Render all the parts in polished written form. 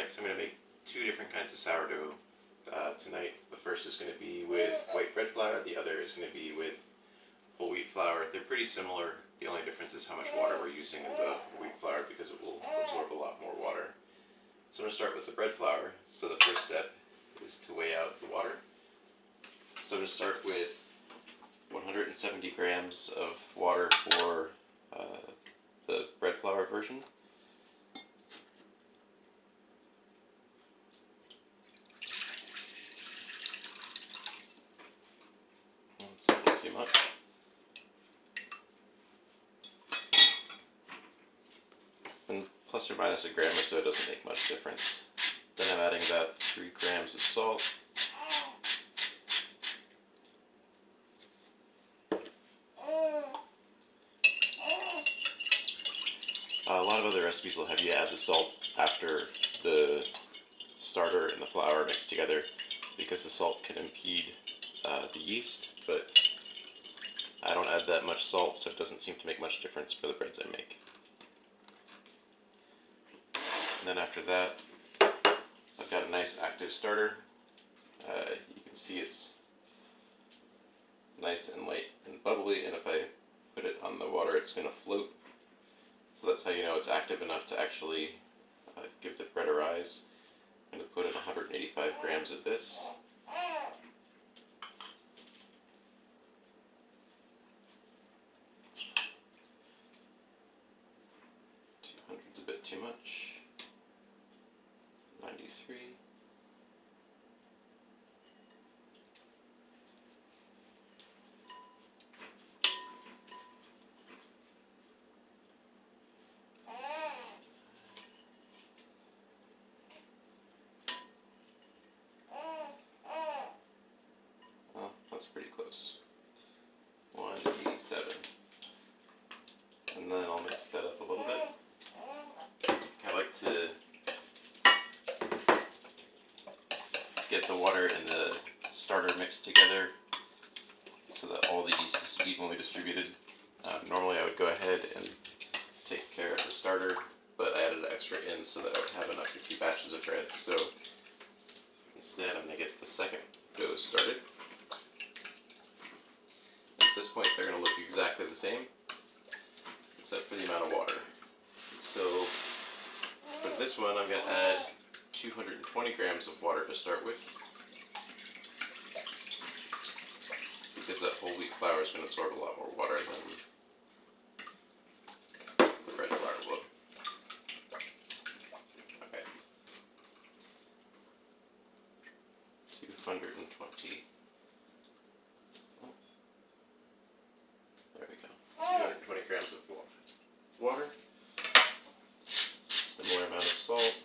Alright, so I'm going to make two different kinds of sourdough tonight. The first is going to be with white bread flour, the other is going to be with whole wheat flour. They're pretty similar. The only difference is how much water we're using in the wheat flour because it will absorb a lot more water. So I'm going to start with the bread flour. So the first step is to weigh out the water. So I'm going to start with 170 grams of water for the bread flour version. That's not too much. And plus or minus a gram or so doesn't make much difference. Then I'm adding about 3 grams of salt. A lot of other recipes will have you add the salt after the starter and the flour mix together because the salt can impede the yeast, but I don't add that much salt, so it doesn't seem to make much difference for the breads I make. And then after that, I've got a nice active starter. You can see it's nice and light and bubbly, and if I put it on the water, it's going to float. So that's how you know it's active enough to actually give the bread a rise. I'm going to put in 185 grams of this. 200's a bit too much. 93. Well, that's pretty close. 187. And then I'll mix that up a little bit. I like to get the water and the starter mixed together so that all the yeast is evenly distributed. Normally I would go ahead and take care of the starter, but I added extra in so that I would have enough for 2 batches of bread. So instead I'm going to get the second dough started. At this point they're going to look exactly the same, except for the amount of water. So for this one I'm going to add 220 grams of water to start with, because that whole wheat flour is going to absorb a lot more water than the bread flour will. Okay. 220. Oh. There we go. 220 grams of water. Similar amount of salt.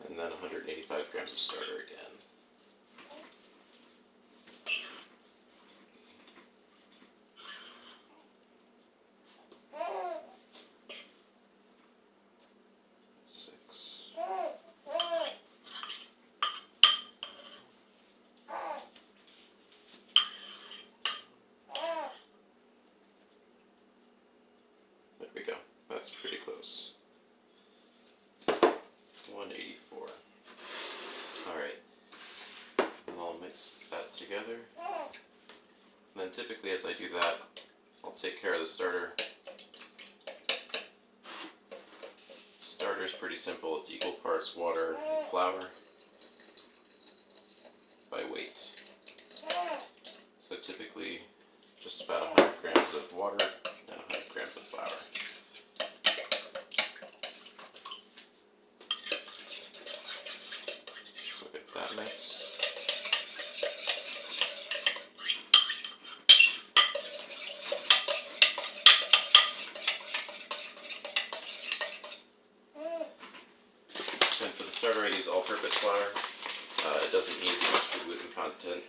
And then 185 grams of starter again. There we go. That's pretty close. 184. Alright. And I'll mix that together. And then typically as I do that, I'll take care of the starter. Starter's pretty simple. It's equal parts water and flour by weight. So typically just about 100 grams of water and 100 grams of flour. Look at that mix. And for the starter I use all-purpose flour. It doesn't need much gluten content.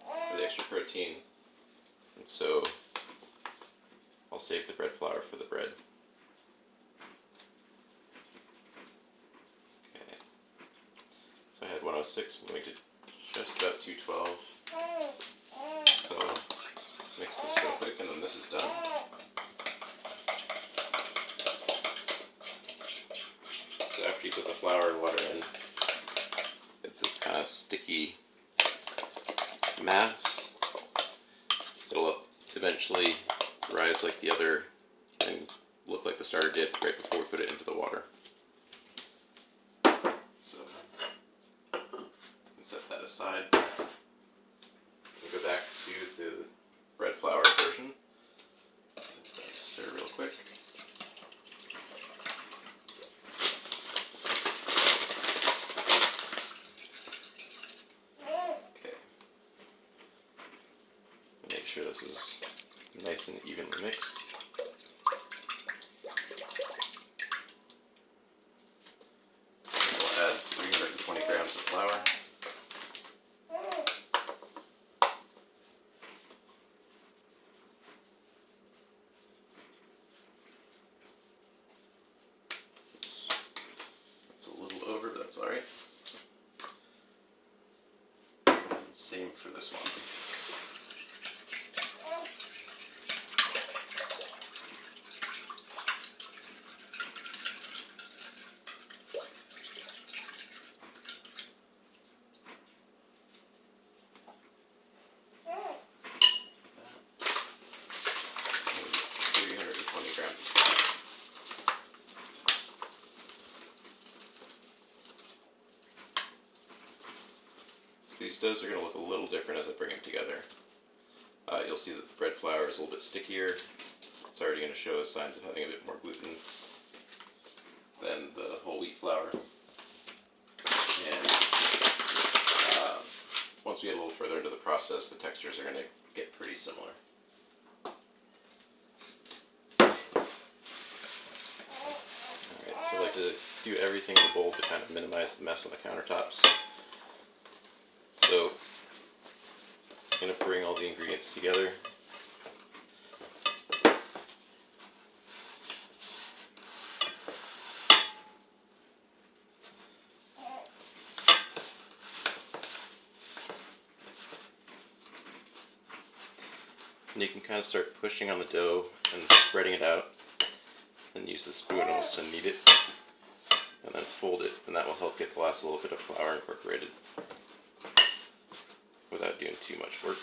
for the extra protein. And so I'll save the bread flour for the bread. Okay. So I had 106, I'm going to just about 212. So mix this real quick and then this is done. So after you put the flour and water in, it's this kind of sticky mass. It'll eventually rise like the other and look like the starter did right before we put it into the water. So set that aside. We'll go back to the bread flour version. Stir real quick. Okay. Make sure this is nice and evenly mixed. We'll add 320 grams of flour. It's a little over, but that's alright. Same for this one. These doughs are going to look a little different as I bring them together. You'll see that the bread flour is a little bit stickier. It's already going to show signs of having a bit more gluten than the whole wheat flour. And once we get a little further into the process, the textures are going to get pretty similar. Alright, so I like to do everything in the bowl to kind of minimize the mess on the countertops. So I'm going to bring all the ingredients together. And you can kind of start pushing on the dough and spreading it out, and use the spoon almost to knead it, and then fold it, and that will help get the last little bit of flour incorporated without doing too much work,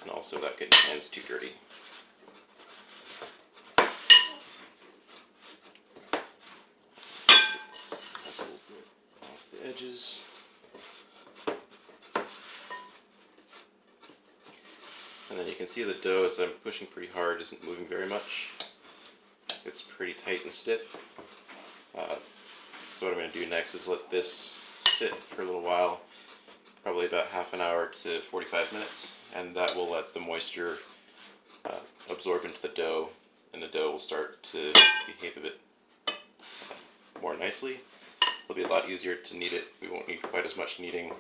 and also without getting your hands too dirty. Just a little bit off the edges. And then you can see the dough, as I'm pushing pretty hard, isn't moving very much. It's pretty tight and stiff. So what I'm going to do next is let this sit for a little while, probably about half an hour to 45 minutes, and that will let the moisture absorb into the dough, and the dough will start to behave a bit more nicely. It'll be a lot easier to knead it. We won't need quite as much kneading,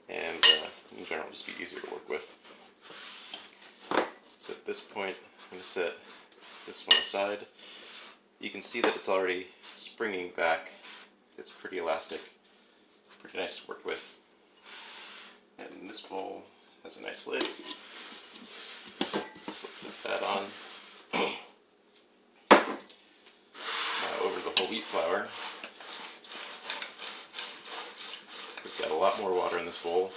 and in general just be easier to work with. So at this point, I'm going to set this one aside. You can see that it's already springing back. It's pretty elastic, pretty nice to work with. And this bowl has a nice lid. Put that on. Now over the whole wheat flour. We've got a lot more water in this bowl,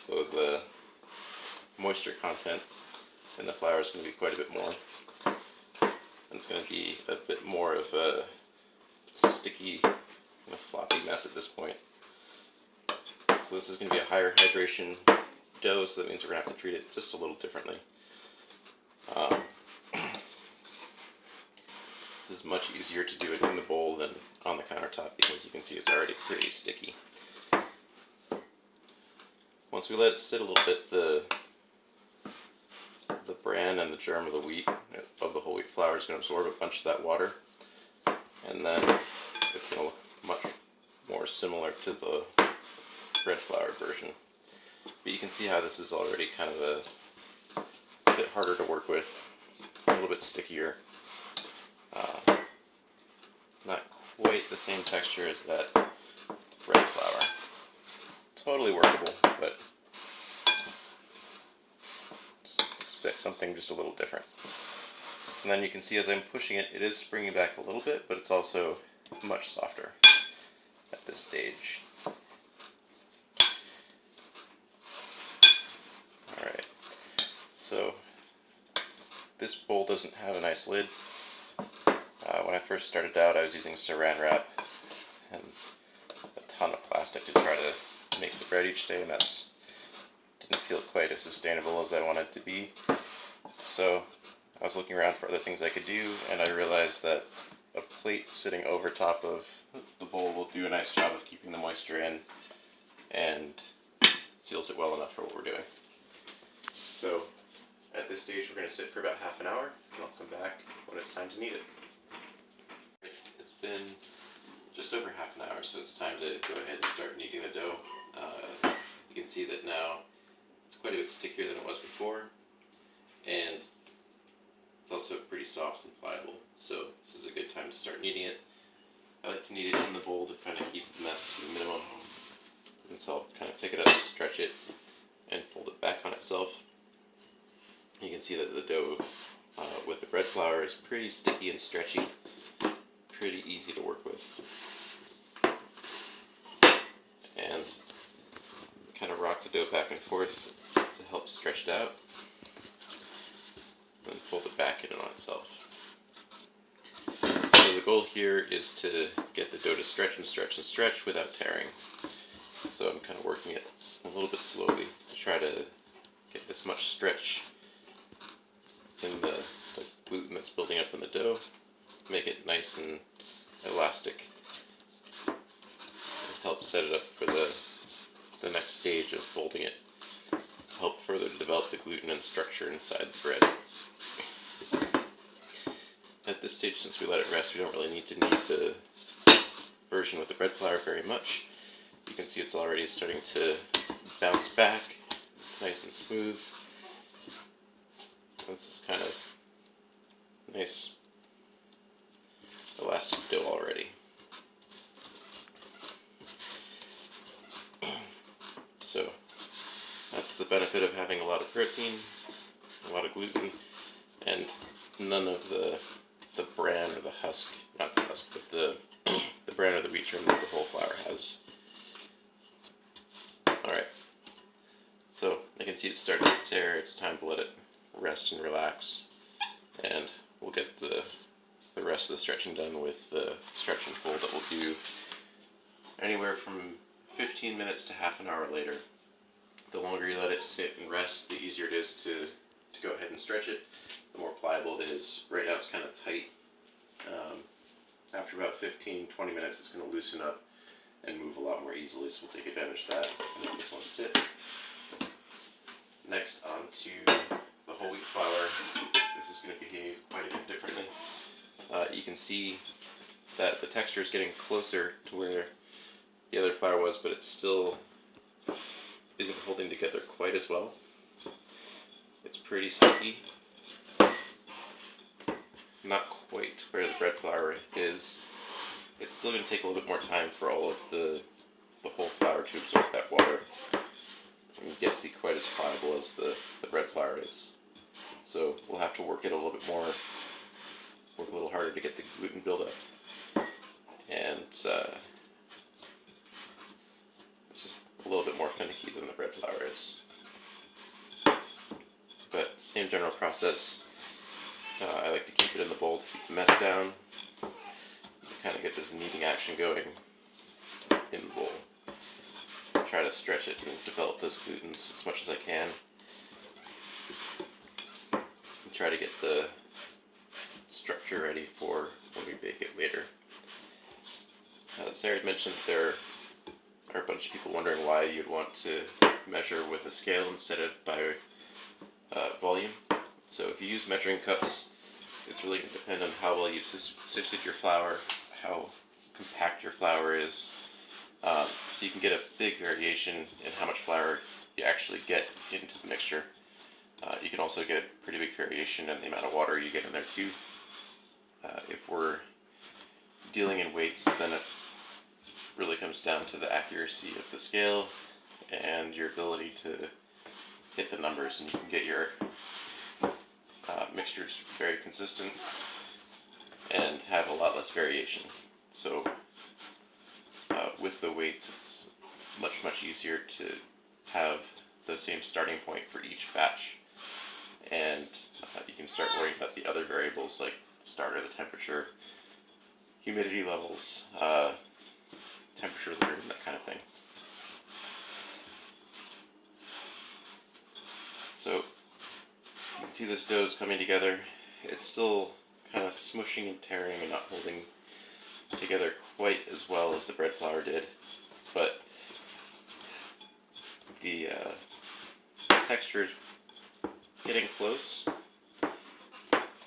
so the moisture content in the flour is going to be quite a bit more. And it's going to be a bit more of a sticky and a sloppy mess at this point. So this is going to be a higher hydration dough, so that means we're going to have to treat it just a little differently. This is much easier to do it in the bowl than on the countertop, because you can see it's already pretty sticky. Once we let it sit a little bit, the bran and the germ of the wheat, of the whole wheat flour, is going to absorb a bunch of that water, and then it's going to look much more similar to the bread flour version. But you can see how this is already kind of a bit harder to work with, a little bit stickier. Not quite the same texture as that bread flour. Totally workable, but expect something just a little different. And then you can see as I'm pushing it, it is springing back a little bit, but it's also much softer at this stage. Alright, so this bowl doesn't have a nice lid. When I first started out, I was using saran wrap and a ton of plastic to try to make the bread each day, and that didn't feel quite as sustainable as I wanted it to be. So I was looking around for other things I could do, and I realized that a plate sitting over top of the bowl will do a nice job of keeping the moisture in and seals it well enough for what we're doing. So at this stage we're going to sit for about half an hour, and I'll come back when it's time to knead it. It's been just over half an hour, so it's time to go ahead and start kneading the dough. You can see that now it's quite a bit stickier than it was before, and it's also pretty soft and pliable, so this is a good time to start kneading it. I like to knead it in the bowl to kind of keep the mess to the minimum, and so I'll kind of pick it up, stretch it, and fold it back on itself. You can see that the dough with the bread flour is pretty sticky and stretchy, pretty easy to work with. And kind of rock the dough back and forth to help stretch it out, and fold it back in on itself. So the goal here is to get the dough to stretch and stretch and stretch without tearing. So I'm kind of working it a little bit slowly to try to get this much stretch in the gluten that's building up in the dough, make it nice and elastic, and help set it up for the next stage of folding it to help further develop the gluten and structure inside the bread. At this stage, since we let it rest, we don't really need to knead the version with the bread flour very much. You can see it's already starting to bounce back. It's nice and smooth. This is kind of nice elastic dough already. So that's the benefit of having a lot of protein, a lot of gluten, and none of the bran or the husk, not the husk, but the bran or the wheat germ that the whole flour has. Alright, so I can see it's starting to tear. It's time to let it rest and relax, and we'll get the rest of the stretching done with the stretch and fold that we'll do anywhere from 15 minutes to half an hour later. The longer you let it sit and rest, the easier it is to go ahead and stretch it, the more pliable it is. Right now it's kind of tight. After about 15-20 minutes it's going to loosen up and move a lot more easily, so we'll take advantage of that and let this one sit. Next, on to the whole wheat flour. This is going to behave quite a bit differently. You can see that the texture is getting closer to where the other flour was, but it still isn't holding together quite as well. It's pretty sticky. Not quite where the bread flour is. It's still going to take a little bit more time for all of the whole flour to absorb that water and get to be quite as pliable as the bread flour is. So we'll have to work it a little bit more, work a little harder to get the gluten buildup. And it's just a little bit more finicky than the bread flour is. But same general process. I like to keep it in the bowl to keep the mess down. Kind of get this kneading action going in the bowl. Try to stretch it and develop those glutens as much as I can. And try to get the structure ready for when we bake it later. Sarah had mentioned there are a bunch of people wondering why you'd want to measure with a scale instead of by volume. So if you use measuring cups, it's really going to depend on how well you've sifted your flour, how compact your flour is, So you can get a big variation in how much flour you actually get into the mixture. You can also get a pretty big variation in the amount of water you get in there too. If we're dealing in weights, then it really comes down to the accuracy of the scale and your ability to hit the numbers, and you can get your mixtures very consistent and have a lot less variation. So with the weights, it's much easier to have the same starting point for each batch, and you can start worrying about the other variables like the starter, the temperature, humidity levels, temperature of the room, that kind of thing. So you can see this dough is coming together. It's still kind of smushing and tearing and not holding together quite as well as the bread flour did, but the texture is getting close.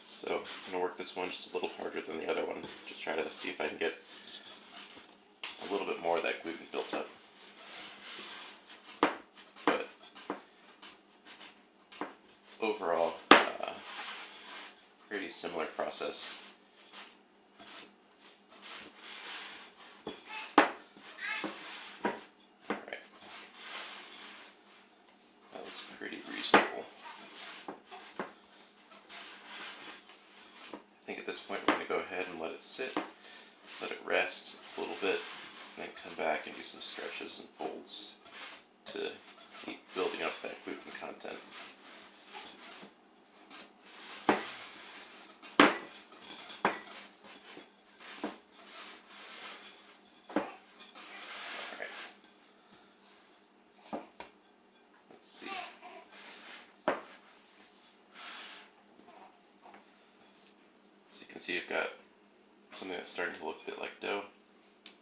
So I'm going to work this one just a little harder than the other one, just try to see if I can get a little bit more of that gluten built up. But overall, pretty similar process. Alright, that looks pretty reasonable. I think at this point we're going to go ahead and let it sit, let it rest a little bit, and then come back and do some stretches and folds to keep building up that gluten content. Alright. Let's see. So you can see you've got something that's starting to look a bit like dough. You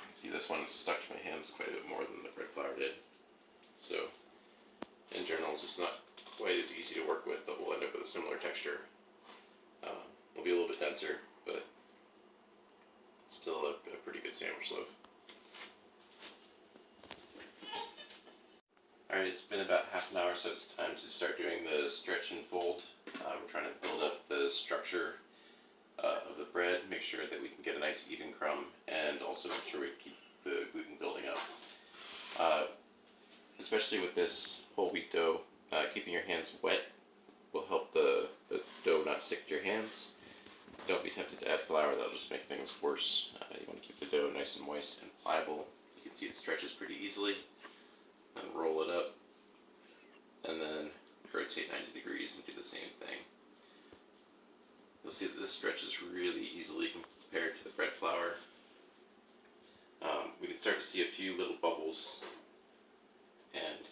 can see this one is stuck to my hands quite a bit more than the bread flour did. So in general, it's just not quite as easy to work with, but we'll end up with a similar texture. It'll be a little bit denser, but still a pretty good sandwich loaf. Alright, it's been about half an hour, so it's time to start doing the stretch and fold. We're trying to build up the structure of the bread, make sure that we can get a nice even crumb, and also make sure we keep the gluten building up. Especially with this whole wheat dough, keeping your hands wet will help the dough not stick to your hands. Don't be tempted to add flour, that'll just make things worse. You want to keep the dough nice and moist and pliable. You can see it stretches pretty easily. Then roll it up, and then rotate 90 degrees and do the same thing. You'll see that this stretches really easily compared to the bread flour. We can start to see a few little bubbles, and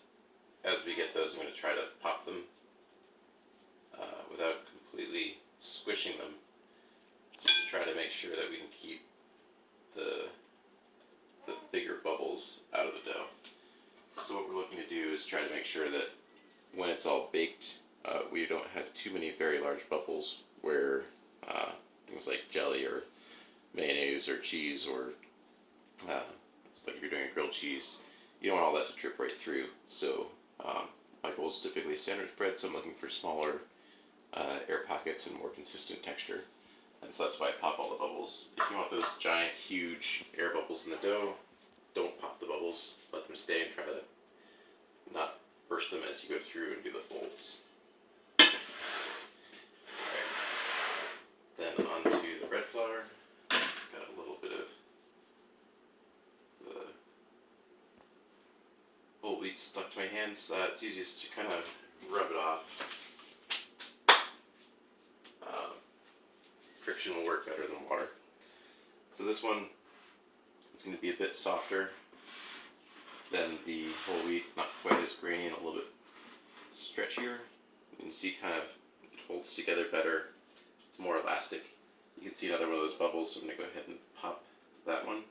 as we get those, I'm going to try to pop them without completely squishing them, just to try to make sure that we can keep the bigger bubbles out of the dough. So what we're looking to do is try to make sure that when it's all baked, we don't have too many very large bubbles where things like jelly or mayonnaise or cheese or it's like if you're doing a grilled cheese, you don't want all that to drip right through. So my goal is typically sandwich bread, so I'm looking for smaller air pockets and more consistent texture. And so that's why I pop all the bubbles. If you want those giant, huge air bubbles in the dough, don't pop the bubbles. Let them stay and try to not burst them as you go through and do the folds. Alright. Then onto the bread flour. Got a little bit of the whole wheat stuck to my hands. It's easiest to kind of rub it off. Friction will work better than water. So this one is going to be a bit softer than the whole wheat, not quite as grainy and a little bit stretchier. You can see kind of it holds together better. It's more elastic. You can see another one of those bubbles, so I'm going to go ahead and pop that one.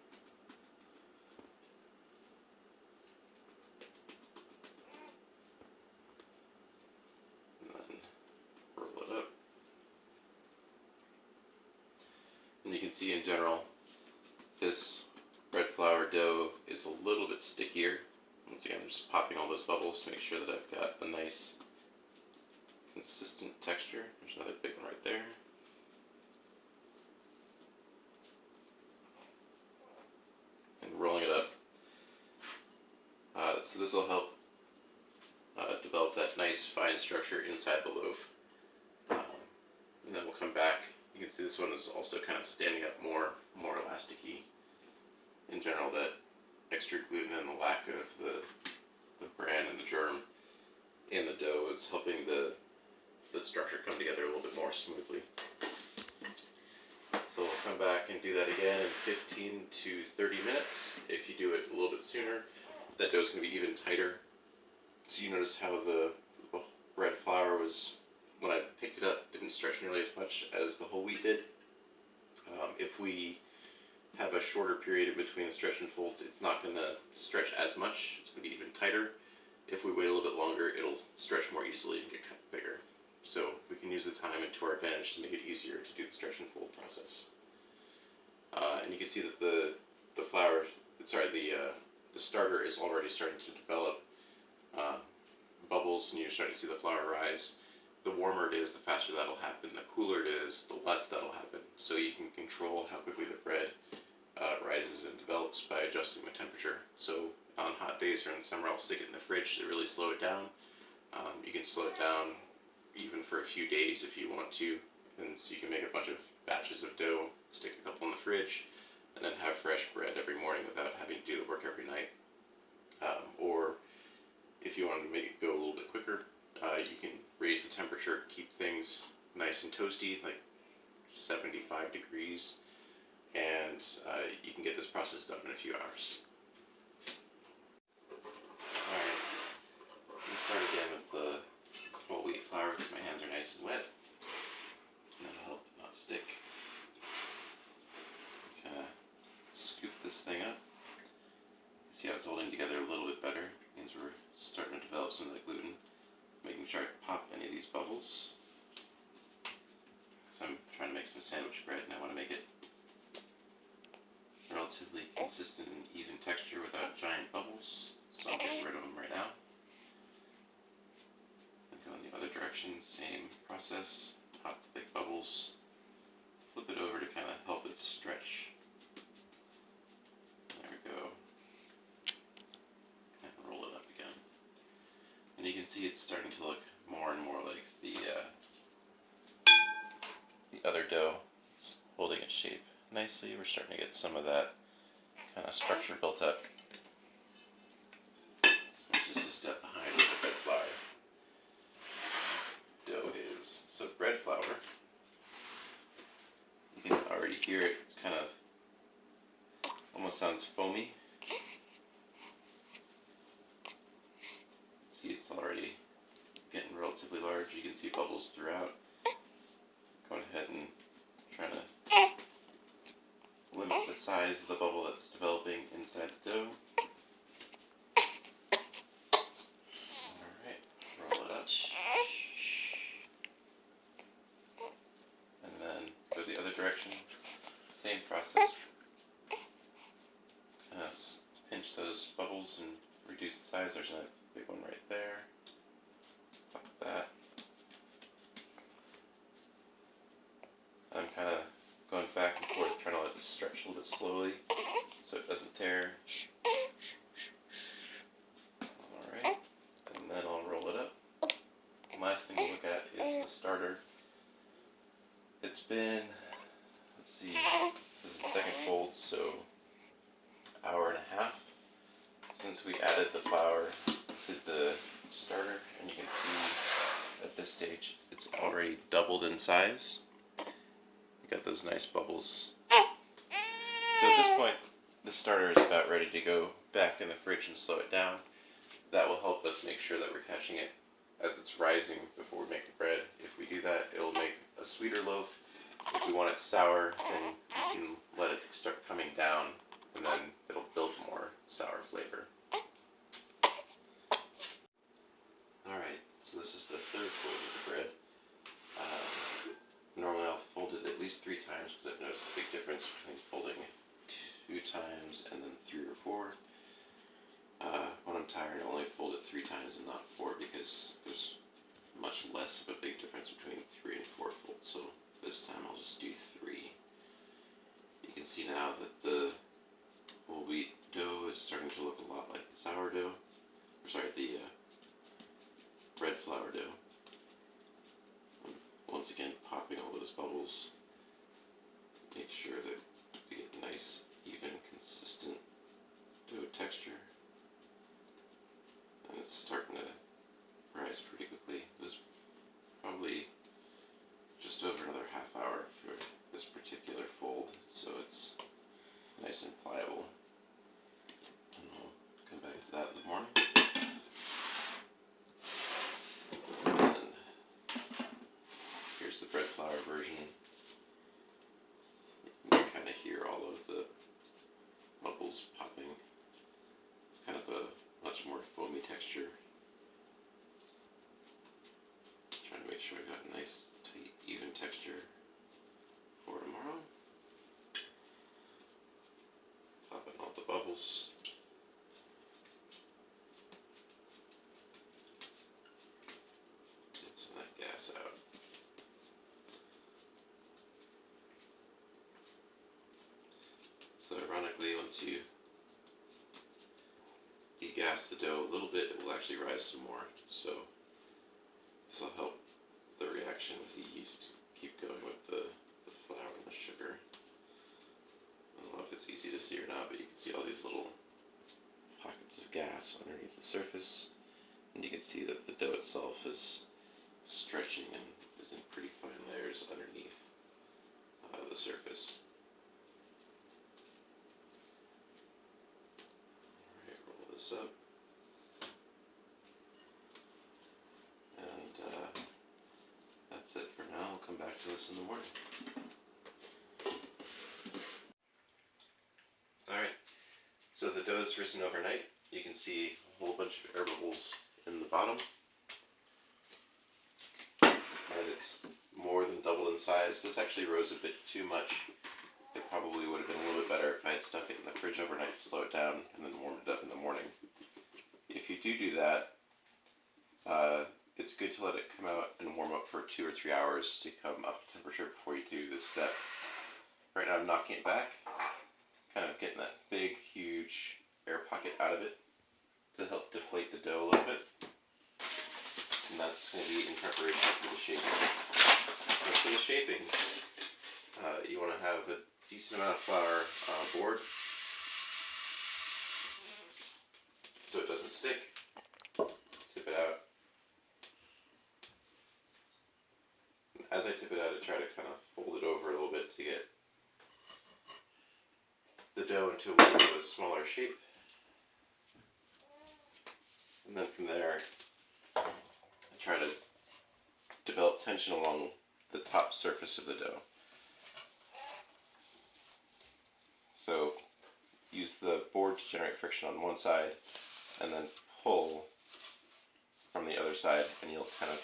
And then roll it up. And you can see in general, this bread flour dough is a little bit stickier. Once again, I'm just popping all those bubbles to make sure that I've got a nice consistent texture. There's another big one right there. And rolling it up. So this will help develop that nice fine structure inside the loaf. And then we'll come back. You can see this one is also kind of standing up more elasticy. In general, that extra gluten and the lack of the bran and the germ in the dough is helping the structure come together a little bit more smoothly. So we'll come back and do that again in 15 to 30 minutes. If you do it a little bit sooner, that dough is going to be even tighter. So you notice how the bread flour was, when I picked it up, didn't stretch nearly as much as the whole wheat did. If we have a shorter period in between the stretch and folds, it's not going to stretch as much. It's going to be even tighter. If we wait a little bit longer, it'll stretch more easily and get kind of bigger. So we can use the time to our advantage to make it easier to do the stretch and fold process. And you can see that the starter is already starting to develop bubbles, and you're starting to see the flour rise. The warmer it is, the faster that'll happen. The cooler it is, the less that'll happen. So you can control how quickly the bread rises and develops by adjusting the temperature. So on hot days or in the summer, I'll stick it in the fridge to really slow it down. You can slow it down even for a few days if you want to, and so you can make a bunch of batches of dough, stick a couple in the fridge, and then have fresh bread every morning without having to do the work every night. Or if you want to make it go a little bit quicker, you can raise the temperature, keep things nice and toasty, like 75 degrees, and you can get this process done in a few hours. Alright, let's start again with the whole wheat flour because my hands are nice and wet, and that'll help it not stick. Kind of scoop this thing up. See how it's holding together a little bit better. It means we're starting to develop some of the gluten. Making sure I pop any of these bubbles. So I'm trying to make some sandwich bread and I want to make it relatively consistent and even texture without giant bubbles. So I'm getting rid of them right now. And go in the other direction, same process. Pop the big bubbles. Flip it over to kind of help it stretch. There we go. And roll it up again. And you can see it's starting to look more and more like the other dough. It's holding its shape nicely. We're starting to get some of that kind of structure built up. Just a step behind where the bread flour dough is. So bread flour, you can already hear it. It's kind of almost sounds foamy. See, it's already getting relatively large. You can see bubbles throughout. Going ahead and trying to limit the size of the bubble that's developing inside the dough. Alright, roll it up. And then go the other direction. Same process. Kind of pinch those bubbles and reduce the size. There's another big one right there. Pop that. I'm kind of going back and forth, trying to let it stretch a little bit slowly so it doesn't tear. Alright, and then I'll roll it up. The last thing to look at is the starter. It's been, let's see, this is the second fold, so hour and a half since we added the flour to the starter, and you can see at this stage it's already doubled in size. You got those nice bubbles. So at this point, the starter is about ready to go back in the fridge and slow it down. That will help us make sure that we're catching it as it's rising before we make the bread. If we do that, it'll make a sweeter loaf. If we want it sour, then you can let it start coming down, and then it'll build more sour flavor. Alright, so this is the third fold of the bread. Normally I'll fold it at least 3 times because I've noticed a big difference between folding 2 times and then 3 I'm tired, I only fold it 3 times and not 4 because there's much less of a big difference between 3 and 4 folds. So this time I'll just do 3. You can see now that the whole wheat dough is starting to look a lot like the sourdough, or sorry, the bread flour dough. Once again, popping all those bubbles. Make sure that we get nice, even, consistent dough texture. And it's starting to rise pretty quickly. It was probably just over another half hour for this particular fold, so it's nice and pliable. And we'll come back to that in the morning. And here's the bread flour version. You can kind of hear all of the bubbles popping. It's kind of a much more foamy texture. Trying to make sure I got a nice, tight, even texture for tomorrow. Popping all the bubbles. Get some of that gas out. So ironically, once you degas the dough a little bit, it will actually rise some more. So this will help the reaction with the yeast keep going with the flour and the sugar. I don't know if it's easy to see or not, but you can see all these little pockets of gas underneath the surface, and you can see that the dough itself is stretching and is in pretty fine layers underneath the surface. Alright, roll this up. And that's it for now. I'll come back to this in the morning. Alright, so the dough is risen overnight. You can see a whole bunch of air bubbles in the bottom. And it's more than doubled in size. This actually rose a bit too much. It probably would have been a little bit better if I had stuck it in the fridge overnight to slow it down and then warmed it up in the morning. If you do that, it's good to let it come out and warm up for 2 or 3 hours to come up to temperature before you do this step. Right now I'm knocking it back, kind of getting that big, huge air pocket out of it to help deflate the dough a little bit. And that's going to be in preparation for the shaping. So for the shaping, you want to have a decent amount of flour on a board so it doesn't stick. Tip it out. As I tip it out, I try to kind of fold it over a little bit to get the dough into a little bit of a smaller shape. And then from there, I try to develop tension along the top surface of the dough. So use the board to generate friction on one side, and then pull from the other side, and you'll kind of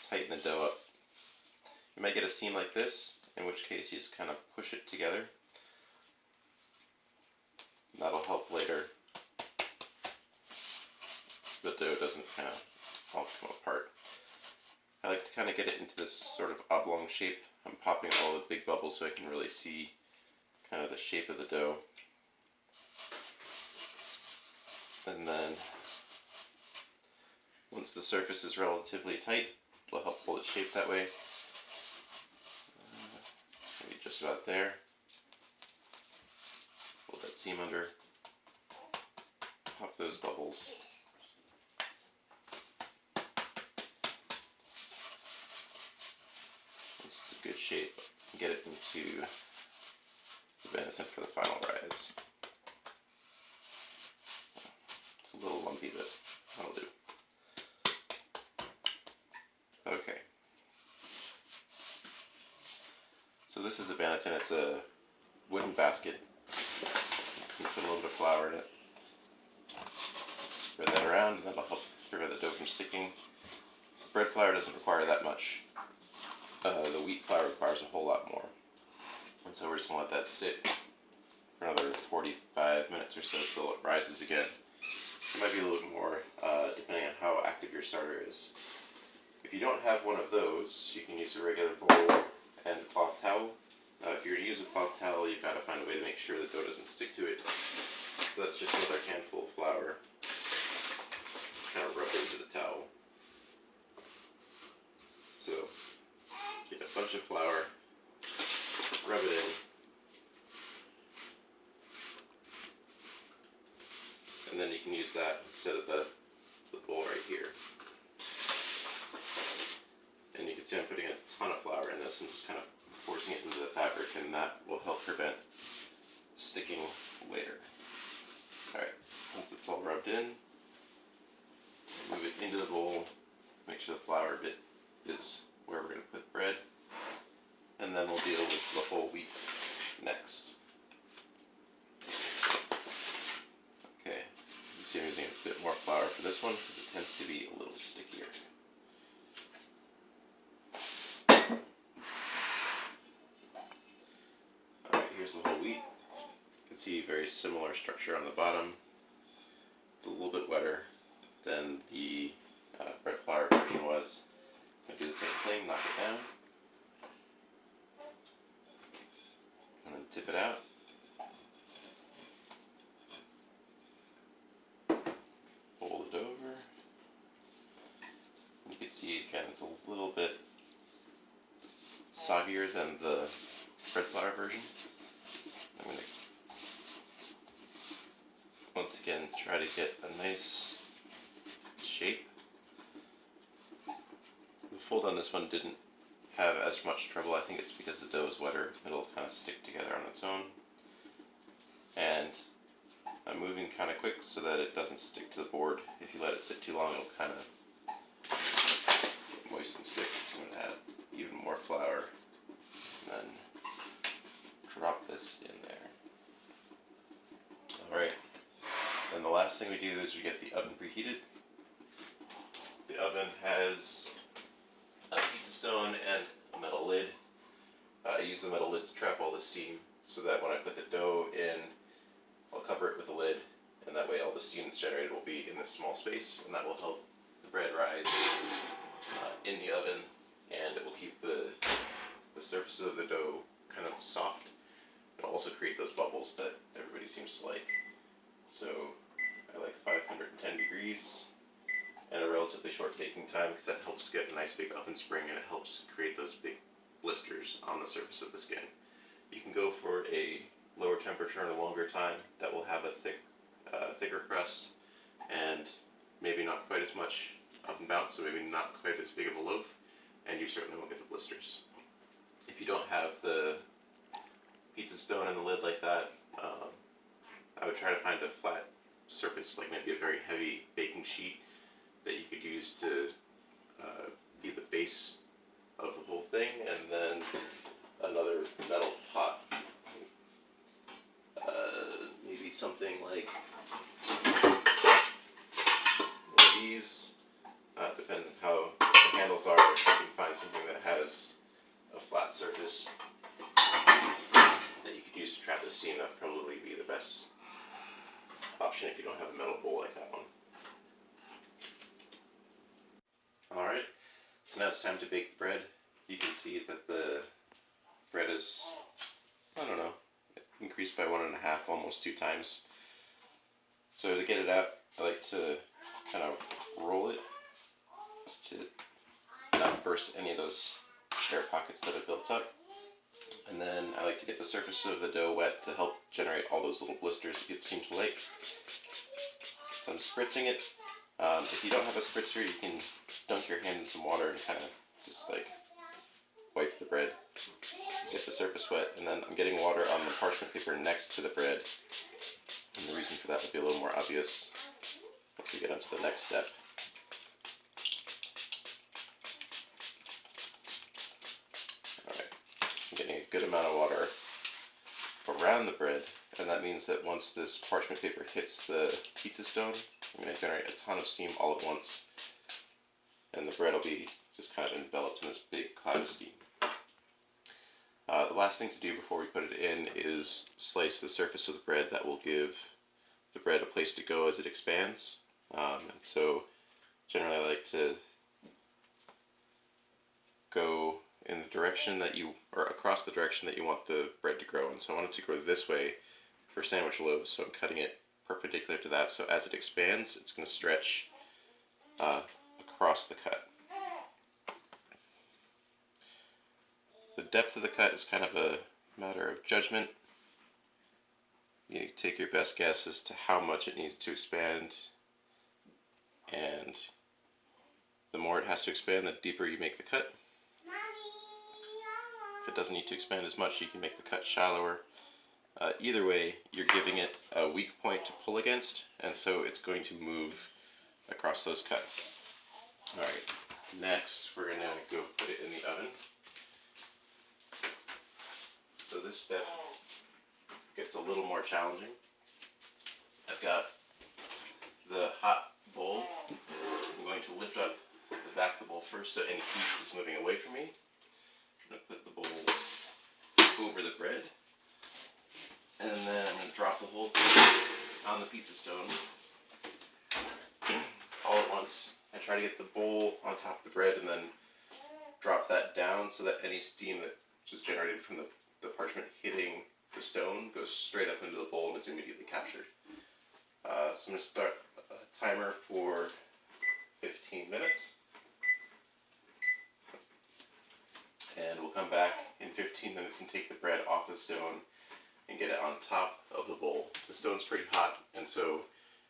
tighten the dough up. You might get a seam like this, in which case you just kind of push it together. And that'll help later so the dough doesn't kind of all come apart. I like to kind of get it into this sort of oblong shape. I'm popping all the big bubbles so I can really see kind of the shape of the dough. And then once the surface is relatively tight, it'll help hold its shape that way. Maybe just about there. Fold that seam under. Pop those bubbles. This is a good shape. Get it into the Benetton for the final rise. It's a little lumpy, but that'll do. Okay. So this is a Benetton. It's a wooden basket. You put a little bit of flour in it. Spread that around, and that'll help prevent the dough from sticking. Bread flour doesn't require that much. The wheat flour requires a whole lot more. And so we're just going to let that sit for another 45 minutes or so until it rises again. You might be a little bit more depending on how active your starter is. If you don't have one of those, you can use a regular bowl and a cloth towel. If you're going to use a cloth towel, you've got to find a way to make sure the dough doesn't stick to it. So that's just another handful of flour. Kind of rub it into the towel. So get a bunch of flour, rub it in, and then you can use that instead of the bowl right here. And you can see I'm putting a ton of flour in this and just kind of forcing it into the fabric, and that will help prevent sticking later. Alright, once it's all rubbed in, move it into the bowl, make sure the flour bit is where we're going to put bread, and then we'll deal with the whole wheat next. Okay, you see I'm using a bit more flour for this one because it tends to be a little stickier. Alright, here's the whole wheat. You can see very similar structure on the bottom. It's a little bit wetter than the bread flour version was. I'm going to do the same thing, knock it down, and then tip it out. Fold it over. You can see again it's a little bit soggier than the bread flour version. I'm going to once again try to get a nice shape. The fold on this one didn't have as much trouble. I think it's because the dough is wetter. It'll kind of stick together on its own. And I'm moving kind of quick so that it doesn't stick to the board. If you let it sit too long, it'll kind of moist and stick. So I'm going to add even more flour and then drop this in there. Alright, then the last thing we do is we get the oven preheated. The oven has a pizza stone and a metal lid. I use the metal lid to trap all the steam so that when I put the dough in, I'll cover it with a lid, and that way all the steam that's generated will be in this small space, and that will help the bread rise in the oven, and it will keep the surface of the dough kind of soft. It'll also create those bubbles that everybody seems to like. So I like 510 degrees and a relatively short baking time because that helps get a nice big oven spring, and it helps create those big blisters on the surface of the skin. You can go for a lower temperature and a longer time that will have a thicker crust and maybe not quite as much oven bounce, so maybe not quite as big of a loaf, and you certainly won't get the blisters. If you don't have the pizza stone and the lid like that, I would try to find a flat surface, like maybe a very heavy baking sheet that you could use to be the base of the whole thing, and then another metal pot. Maybe something like one of these. Depends on how the handles are. If you can find something that has a flat surface that you could use to trap the steam, that would probably be the best option if you don't have a metal bowl like that one. Alright, so now it's time to bake the bread. You can see that the bread is, I don't know, increased by 1.5, almost 2 times. So to get it out, I like to kind of roll it just to not burst any of those air pockets that have built up. And then I like to get the surface of the dough wet to help generate all those little blisters that you seem to like. So I'm spritzing it. If you don't have a spritzer, you can dunk your hand in some water and kind of just like wipe the bread, get the surface wet, and then I'm getting water on the parchment paper next to the bread. And the reason for that will be a little more obvious once we get onto the next step. Alright, so I'm getting a good amount of water around the bread, and that means that once this parchment paper hits the pizza stone, I'm going to generate a ton of steam all at once, and the bread will be just kind of enveloped in this big cloud of steam. The last thing to do before we put it in is slice the surface of the bread. That will give the bread a place to go as it expands. And so generally I like to go in the direction that you, or across the direction that you want the bread to grow. And so I want it to grow this way for sandwich loaves, so I'm cutting it perpendicular to that, so as it expands, it's going to stretch across the cut. The depth of the cut is kind of a matter of judgment. You need to take your best guess as to how much it needs to expand, and the more it has to expand, the deeper you make the cut. If it doesn't need to expand as much, you can make the cut shallower. Either way, you're giving it a weak point to pull against, and so it's going to move across those cuts. Alright, next we're going to go put it in the oven. So this step gets a little more challenging. I've got the hot bowl. I'm going to lift up the back of the bowl first so any heat is moving away from me. I'm going to put the bowl over the bread. And then I'm going to drop the whole thing on the pizza stone all at once. I try to get the bowl on top of the bread and then drop that down so that any steam that is generated from the parchment hitting the stone goes straight up into the bowl and is immediately captured. So I'm going to start a timer for 15 minutes. And we'll come back in 15 minutes and take the bread off the stone and get it on top of the bowl. The stone's pretty hot, and so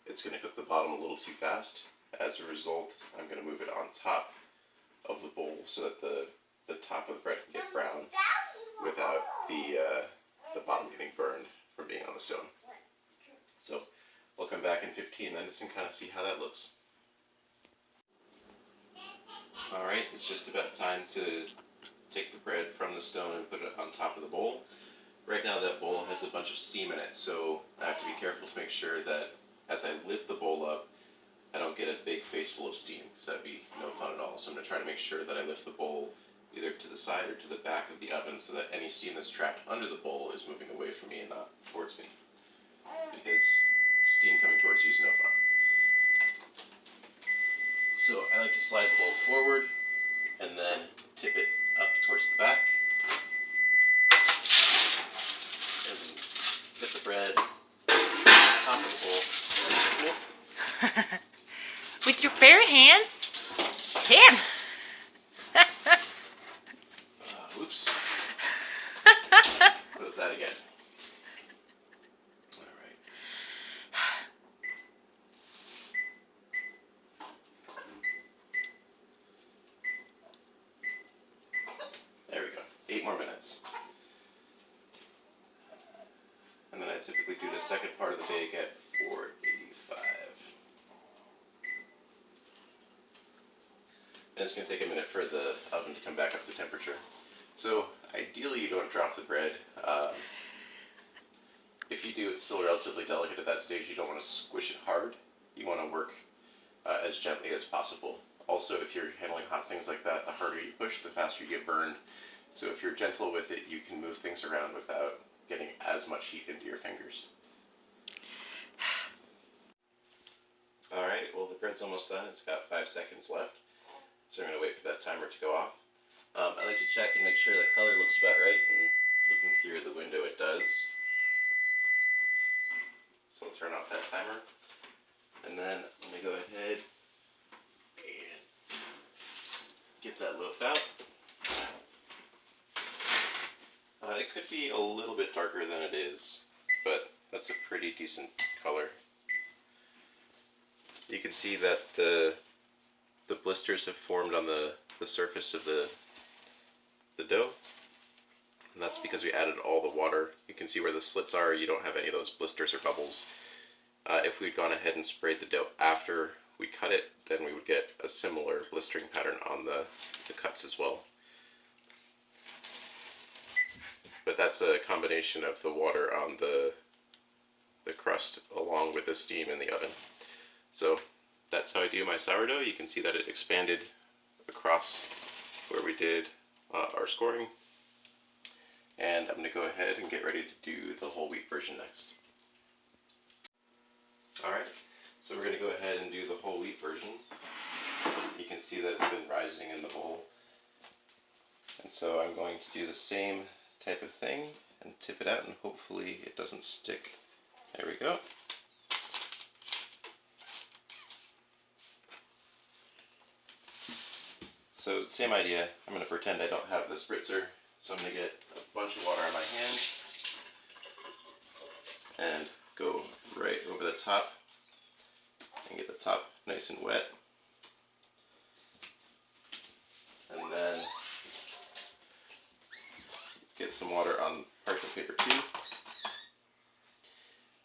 it's going to cook the bottom a little too fast. As a result, I'm going to move it on top of the bowl so that the top of the bread can get brown without the bottom getting burned from being on the stone. So we'll come back in 15 minutes and kind of see how that looks. Alright, it's just about time to take the bread from the stone and put it on top of the bowl. Right now that bowl has a bunch of steam in it, so I have to be careful to make sure that as I lift the bowl up, I don't get a big face full of steam, because that'd be no fun at all. So I'm going to try to make sure that I lift the bowl either to the side or to the back of the oven so that any steam that's trapped under the bowl is moving away from me and not towards me, because steam coming towards you is no fun. So I like to slide the bowl forward and then tip it up towards the back. And get the bread on top of the bowl. With your bare hands? Tim! Oops. Close that again. Alright. There we go. 8 more minutes. And then I typically do the second part of the bake at 485. And it's going to take a minute for the oven to come back up to temperature. So ideally you don't drop the bread. If you do, it's still relatively delicate at that stage. You don't want to squish it hard. You want to work as gently as possible. Also, if you're handling hot things like that, the harder you push, the faster you get burned. So if you're gentle with it, you can move things around without getting as much heat into your fingers. Alright, well the bread's almost done. It's got 5 seconds left. So I'm going to wait for that timer to go off. I like to check and make sure the color looks about right, and looking through the window it does. So I'll turn off that timer. And then let me go ahead and get that loaf out. It could be a little bit darker than it is, but that's a pretty decent color. You can see that the blisters have formed on the surface of the dough, and that's because we added all the water. You can see where the slits are. You don't have any of those blisters or bubbles. If we'd gone ahead and sprayed the dough after we cut it, then we would get a similar blistering pattern on the cuts as well. But that's a combination of the water on the crust along with the steam in the oven. So that's how I do my sourdough. You can see that it expanded across where we did our scoring. And I'm going to go ahead and get ready to do the whole wheat version next. Alright, so So we're going to go ahead and do the whole wheat version. You can see that it's been rising in the bowl. And so I'm going to do the same type of thing and tip it out, and hopefully it doesn't stick. There we go. So same idea, I'm going to pretend I don't have the spritzer, so I'm going to get a bunch of water on my hand and go right over the top and get the top nice and wet. And then get some water on parchment paper too.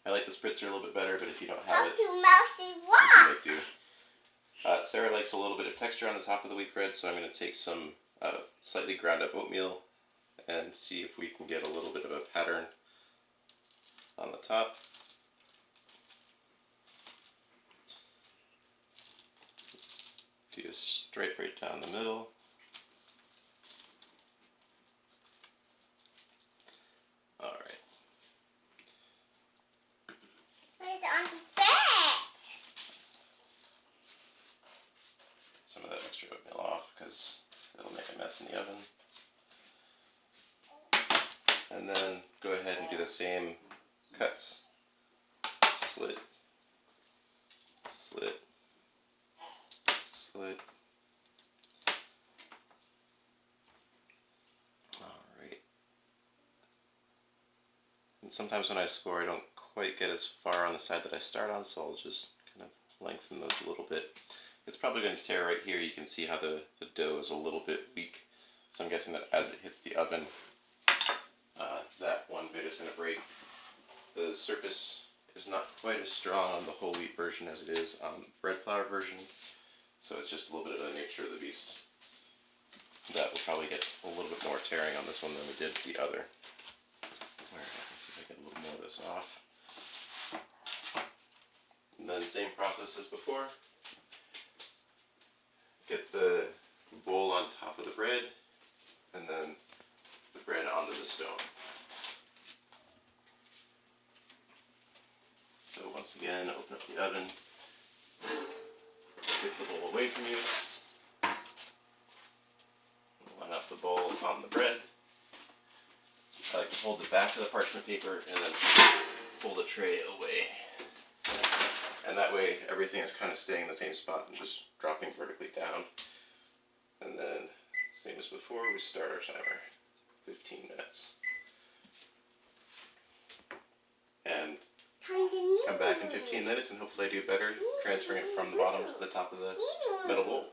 I like the spritzer a little bit better, but if you don't have it, you can make do. Sarah likes a little bit of texture on the top of the wheat bread, so I'm going to take some slightly ground up oatmeal and see if we can get a little bit of a pattern on the top. Do a stripe right down the middle. Alright. Where's on the bed? Some of that extra oatmeal off because it'll make a mess in the oven. And then go ahead and do the same cuts. Slit, slit, slit. Alright. And sometimes when I score I don't quite get as far on the side that I start on, so I'll just kind of lengthen those a little bit. It's probably going to tear right here. You can see how the dough is a little bit weak. So I'm guessing that as it hits the oven, that one bit is going to break. The surface is not quite as strong on the whole wheat version as it is on the bread flour version. So it's just a little bit of the nature of the beast. That will probably get a little bit more tearing on this one than it did the other. Alright, let's see if I get a little more of this off. And then same process as before. Get the bowl on top of the bread, and then the bread onto the stone. So once again, open up the oven, take the bowl away from you, line up the bowl on the bread. I like to hold the back of the parchment paper and then pull the tray away. And that way everything is kind of staying in the same spot and just dropping vertically down. And then, same as before, we start our timer. 15 minutes. And come back in 15 minutes and hopefully I do better transferring it from the bottom to the top of the metal bowl.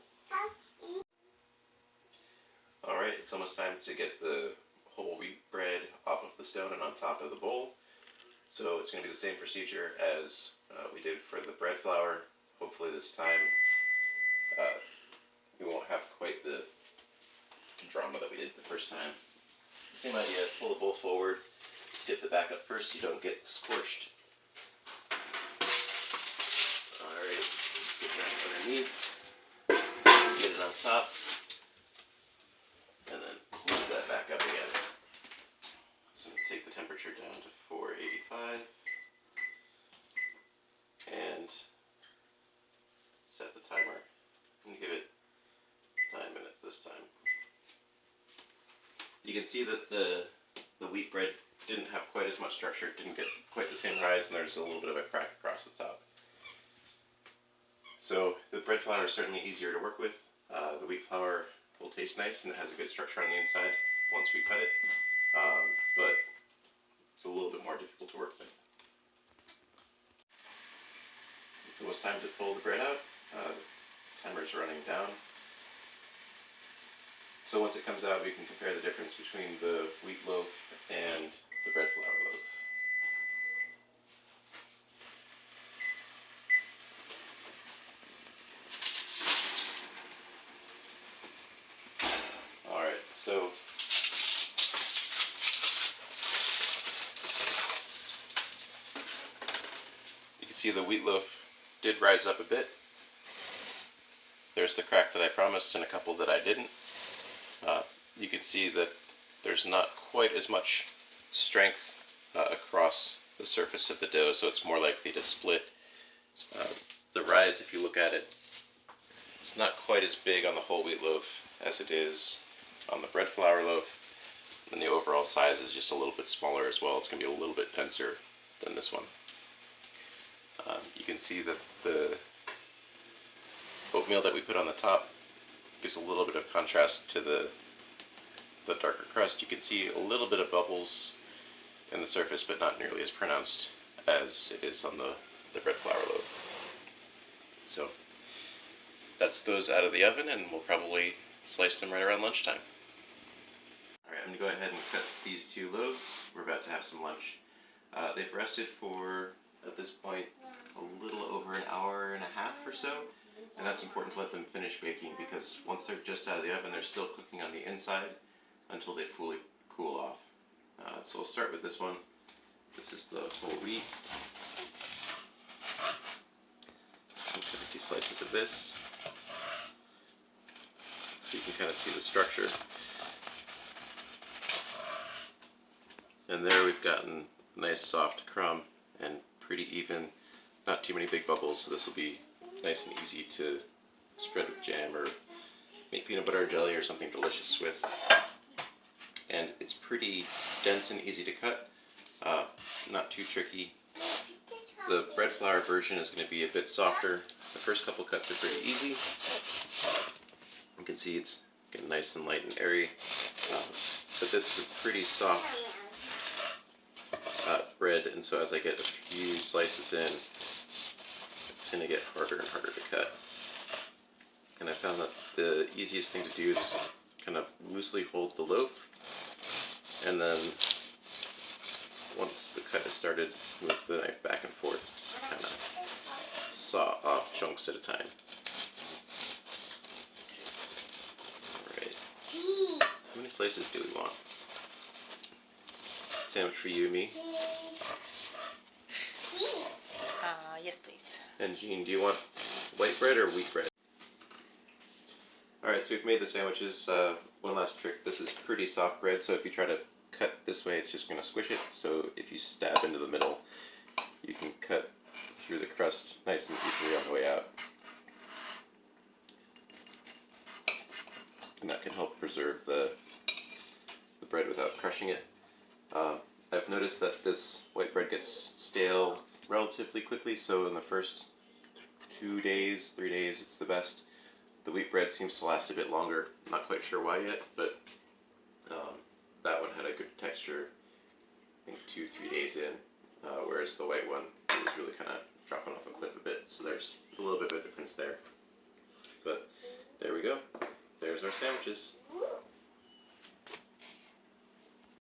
Alright, it's almost time to get the whole wheat bread off of the stone and on top of the bowl. So it's going to be the same procedure as we did for the bread flour. Hopefully this time we won't have quite the drama that we did the first time. Same idea, pull the bowl forward, dip the back up first so you don't get scorched. Alright, get that underneath, get it on top, and then close that back up again. So take the temperature down to 485 and set the timer and give it 9 minutes this time. You can see that the wheat bread didn't have quite as much structure, it didn't get quite the same rise, and there's a little bit of a crack across the top. So the bread flour is certainly easier to work with. The wheat flour will taste nice and it has a good structure on the inside once we cut it, but it's a little bit more difficult to work with. It's almost time to pull the bread out. Timer's running down. So once it comes out, we can compare the difference between the wheat loaf and the bread flour loaf. Alright, so you can see the wheat loaf did rise up a bit. There's the crack that I promised and a couple that I didn't. You can see that there's not quite as much strength across the surface of the dough, so it's more likely to split the rise, if you look at it, it's not quite as big on the whole wheat loaf as it is on the bread flour loaf. And the overall size is just a little bit smaller as well. It's going to be a little bit denser than this one. You can see that the oatmeal that we put on the top gives a little bit of contrast to the darker crust. You can see a little bit of bubbles in the surface, but not nearly as pronounced as it is on the bread flour loaf. So that's those out of the oven, and we'll probably slice them right around lunchtime. Alright, I'm going to go ahead and cut these two loaves. We're about to have some lunch. They've rested for, at this point, a little over an hour and a half or so. And that's important to let them finish baking, because once they're just out of the oven, they're still cooking on the inside until they fully cool off. So we'll start with this one. This is the whole wheat. I'll cut a few slices of this, so you can kind of see the structure. And there we've gotten a nice soft crumb and pretty even, not too many big bubbles, so this will be nice and easy to spread with jam or make peanut butter or jelly or something delicious with. And it's pretty dense and easy to cut, not too tricky. The bread flour version is going to be a bit softer. The first couple cuts are pretty easy. You can see it's getting nice and light and airy, but this is a pretty soft bread, and so as I get a few slices in, it's going to get harder and harder to cut. And I found that the easiest thing to do is kind of loosely hold the loaf, and then once the cut is started, move the knife back and forth, kind of saw off chunks at a time. Alright, how many slices do we want? Sandwich for you, me. Yes, please. And Jean, do you want white bread or wheat bread? Alright, so we've made the sandwiches. One last trick, this is pretty soft bread, so if you try to cut this way, it's just going to squish it. So if you stab into the middle, you can cut through the crust nice and easily on the way out. And that can help preserve the bread without crushing it. I've noticed that this white bread gets stale relatively quickly, so in the first 2 days, 3 days, it's the best. The wheat bread seems to last a bit longer. I'm not quite sure why yet, but that one had a good texture, I think 2-3 days in, whereas the white one was really kind of dropping off a cliff a bit, so there's a little bit of a difference there. But there we go. There's our sandwiches.